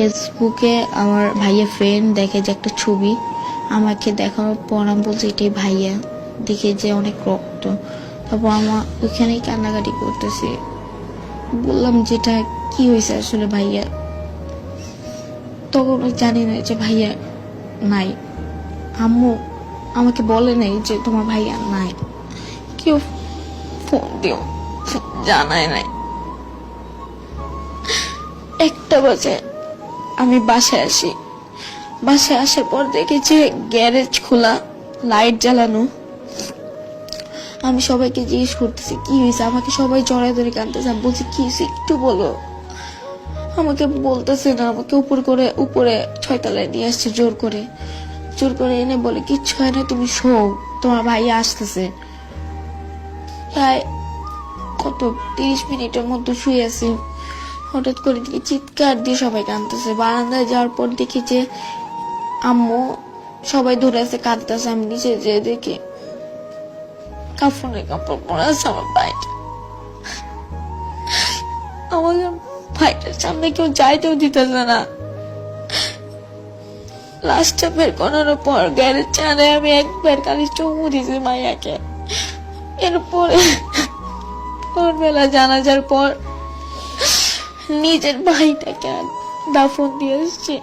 ফেসবুকে আমার ভাইয়া ফ্রেন্ড দেখে যে একটা ছবি, আমাকে দেখানোর পর আমি বলছি এটাই ভাইয়া, দেখে যে অনেক রক্ত। তারপর আমার ওইখানেই কান্নাকাটি করতেছি, বললাম যেটা কি হয়েছে আসলে ভাইয়া। তখন জানি না যে ভাইয়া নাই, আম্মু আমাকে বলে নাই যে তোমার ভাইয়া নাই, কেউ ফোন দিও জানায় নাই। 1টা বাজে আমি বাসায় আসি, বাসায় আসার পর দেখি যে গ্যারেজ খোলা, লাইট জ্বালানো। আমি সবাইকে জিজ্ঞেস করতেছি কি হয়েছে, আমাকে সবাই জড়ায় ধরে কাঁদতেছে। আমি বলছি কি হয়েছে একটু বলো, আমাকে বলতেছে না। আমাকে উপরে 6 তলায় নিয়ে আসছে জোর করে এনে বলে কিচ্ছু হয় না, তুমি শোও, তোমার ভাই আসতেছে। প্রায় 30 মিনিটের মধ্যে শুয়ে আছি, হঠাৎ করে দেখি চিৎকার দিয়ে সবাই কাঁদতেছে। বারান্দায় যাওয়ার পর দেখি যে আম্মু সবাই ধরে আছে কাঁদতেছে। আমি নিচে যেয়ে দেখি কাপড়ে কাপড় পরে আছে আমার ভাইটা। আমাদের ভাইটার সামনে কেউ যাইতেও দিতেছে না। লাস্টটা বের করার পর গ্যারেজ চানে আমি একবার খালি চুমু দিয়েছি মাইয়াকে। এরপরে ভোরবেলা জানাজার পর নিজের ভাইটাকে দাফন দিয়ে এসছি।